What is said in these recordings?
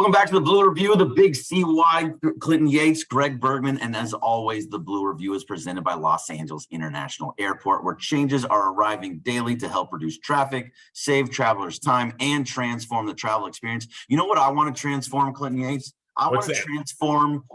Welcome back to the Blue Review, the Big CY, Clinton Yates, Greg Bergman, and as always, the Blue Review is presented by Los Angeles International Airport, where changes are arriving daily to help reduce traffic, save travelers time, and transform the travel experience. You know what I want to transform, Clinton Yates? I want to transform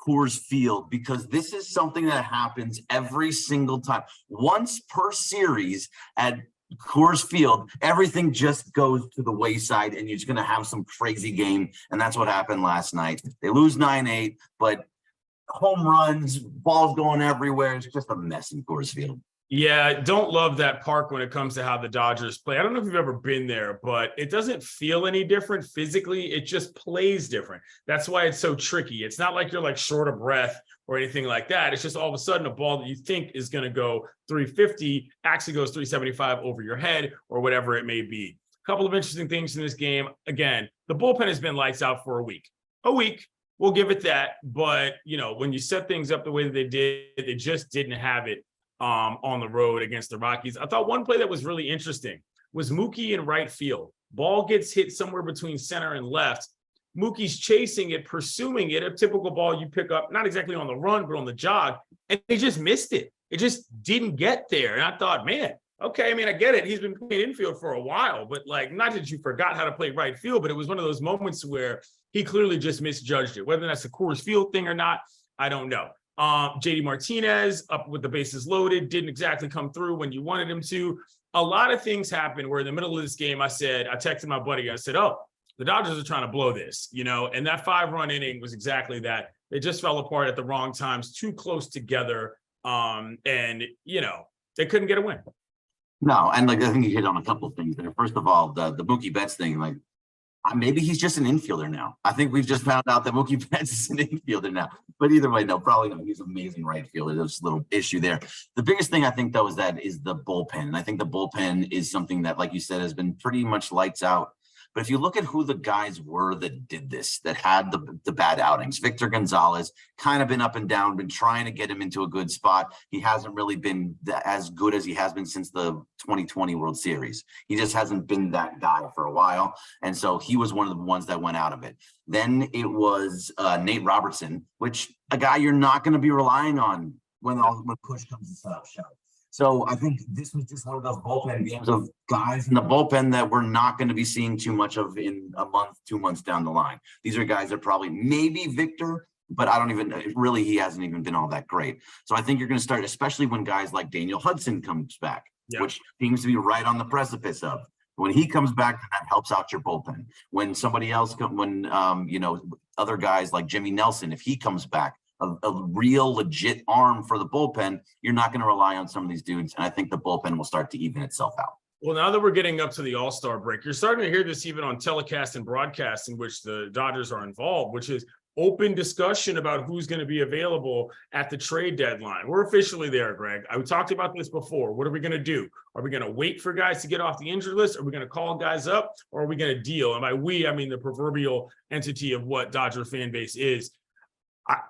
Coors Field, because this is something that happens every single time. Once per series at Coors Field, everything just goes to the wayside, and you're just going to have some crazy game. And that's what happened last night. They lose 9-8, but home runs, balls going everywhere. It's just a mess in Coors Field. Yeah, don't love that park when it comes to how the Dodgers play. I don't know if you've ever been there, but it doesn't feel any different physically. It just plays different. That's why it's so tricky. It's not like you're like short of breath or anything like that. It's just all of a sudden a ball that you think is going to go 350 actually goes 375 over your head or whatever it may be. A couple of interesting things in this game. Again, the bullpen has been lights out for a week. We'll give it that. But, you know, when you set things up the way that they did, they just didn't have it on the road against the Rockies. I thought one play that was really interesting was Mookie in right field. Ball gets hit somewhere between center and left. Mookie's chasing it, pursuing it, a typical ball you pick up, not exactly on the run, but on the jog, and they just missed it. It just didn't get there. And I thought, man, okay, I mean, I get it. He's been playing infield for a while, but like, not that you forgot how to play right field, but it was one of those moments where he clearly just misjudged it. Whether that's a Coors Field thing or not, I don't know. JD Martinez up with the bases loaded, didn't exactly come through when you wanted him to. A lot of things happened where in the middle of this game, I texted my buddy, I said, oh, the Dodgers are trying to blow this, you know, and that 5-run inning was exactly that. They just fell apart at the wrong times, too close together. And, you know, they couldn't get a win. No, and like I think you hit on a couple of things there. First of all, the Mookie Betts thing, like maybe he's just an infielder now. I think we've just found out that Mookie Betts is an infielder now. But either way, no, probably not. He's an amazing right fielder. There's a little issue there. The biggest thing I think, though, is the bullpen. And I think the bullpen is something that, like you said, has been pretty much lights out. But if you look at who the guys were that did this, that had the bad outings, Victor Gonzalez, kind of been up and down, been trying to get him into a good spot. He hasn't really been as good as he has been since the 2020 World Series. He just hasn't been that guy for a while. And so he was one of the ones that went out of it. Then it was Nate Robertson, which a guy you're not going to be relying on when push comes to shove. So I think this was just one of those bullpen games of guys in the bullpen that we're not going to be seeing too much of in a month, 2 months down the line. These are guys that probably maybe Victor, but he hasn't even been all that great. So I think you're going to start, especially when guys like Daniel Hudson comes back, which seems to be right on the precipice of. When he comes back, that helps out your bullpen. When somebody else, other guys like Jimmy Nelson, if he comes back, a real legit arm for the bullpen, you're not going to rely on some of these dudes. And I think the bullpen will start to even itself out. Well, now that we're getting up to the All-Star break, you're starting to hear this even on telecast and broadcast in which the Dodgers are involved, which is open discussion about who's going to be available at the trade deadline. We're officially there, Greg. I talked about this before. What are we going to do? Are we going to wait for guys to get off the injured list? Are we going to call guys up, or are we going to deal? And by we, I mean the proverbial entity of what Dodger fan base is.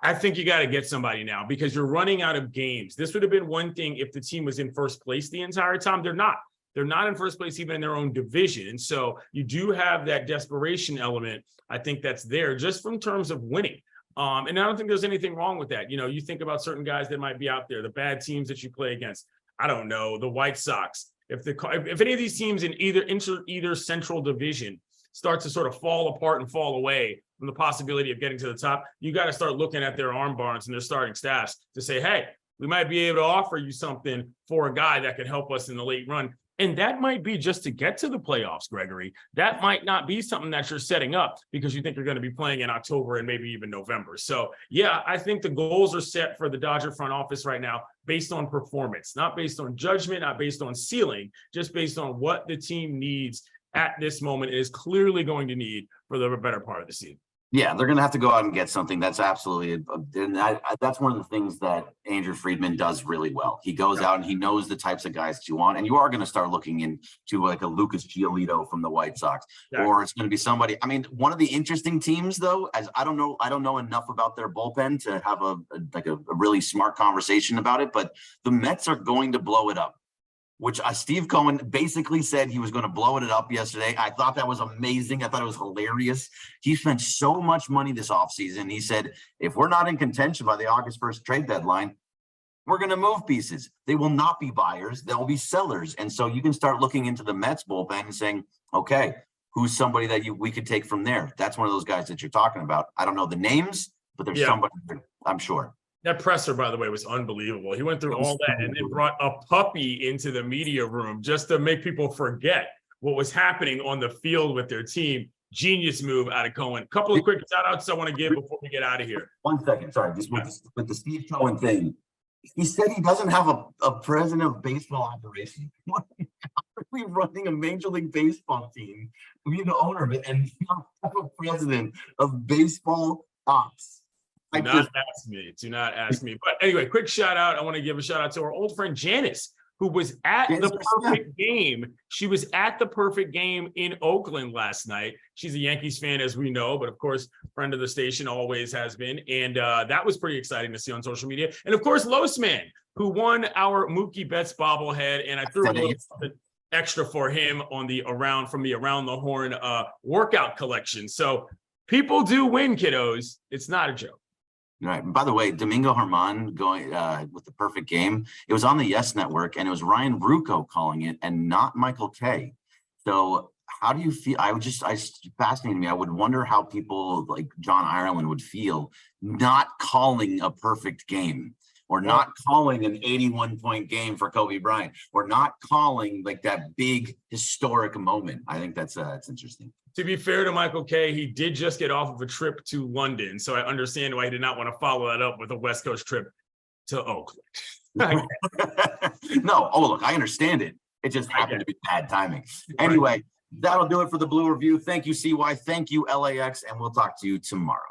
I think you got to get somebody now because you're running out of games. This would have been one thing if the team was in first place the entire time. They're not. They're not in first place even in their own division. And so you do have that desperation element. I think that's there just from terms of winning. And I don't think there's anything wrong with that. You know, you think about certain guys that might be out there, the bad teams that you play against. I don't know, the White Sox. If any of these teams in either central division start to sort of fall apart and fall away from the possibility of getting to the top, you got to start looking at their arm barns and their starting staffs to say, hey, we might be able to offer you something for a guy that can help us in the late run. And that might be just to get to the playoffs, Gregory. That might not be something that you're setting up because you think you're going to be playing in October and maybe even November. So, yeah, I think the goals are set for the Dodger front office right now based on performance, not based on judgment, not based on ceiling, just based on what the team needs at this moment is clearly going to need for the better part of the season. Yeah, they're going to have to go out and get something. That's absolutely, and that's one of the things that Andrew Friedman does really well. He goes out and he knows the types of guys that you want, and you are going to start looking into like a Lucas Giolito from the White Sox, or it's going to be somebody. I mean, one of the interesting teams, though, as I don't know enough about their bullpen to have a really smart conversation about it, but the Mets are going to blow it up. which Steve Cohen basically said he was going to blow it up yesterday. I thought that was amazing. I thought it was hilarious. He spent so much money this offseason. He said, if we're not in contention by the August 1st trade deadline, we're going to move pieces. They will not be buyers. They'll be sellers. And so you can start looking into the Mets bullpen and saying, okay, who's somebody that we could take from there? That's one of those guys that you're talking about. I don't know the names, but there's somebody there, I'm sure. That presser, by the way, was unbelievable. He went through all that and then brought a puppy into the media room just to make people forget what was happening on the field with their team. Genius move out of Cohen. Couple of quick shout outs I want to give before we get out of here. 1 second. Sorry. Just with the Steve Cohen thing. He said he doesn't have a president of baseball operations. How are we running a Major League Baseball team? We're the owner of it and not have a president of baseball ops. Do not ask me. But anyway, quick shout out. I want to give a shout out to our old friend Janice, who was at the perfect game. She was at the perfect game in Oakland last night. She's a Yankees fan, as we know, but of course, friend of the station always has been. And that was pretty exciting to see on social media. And of course, Losman, who won our Mookie Betts bobblehead. And I threw a little something extra for him on the Around the Horn workout collection. So people do win, kiddos. It's not a joke. Right. And by the way, Domingo Germán going with the perfect game. It was on the Yes Network, and it was Ryan Ruocco calling it, and not Michael Kay. So, how do you feel? Fascinating me. I would wonder how people like John Ireland would feel not calling a perfect game, or not calling an 81-point game for Kobe Bryant, or not calling like that big historic moment. I think that's interesting. To be fair to Michael Kay, he did just get off of a trip to London, so I understand why he did not want to follow that up with a West Coast trip to Oakland. No, look, I understand it. It just happened to be bad timing. Anyway, that'll do it for the Blue Review. Thank you, CY. Thank you, LAX, and we'll talk to you tomorrow.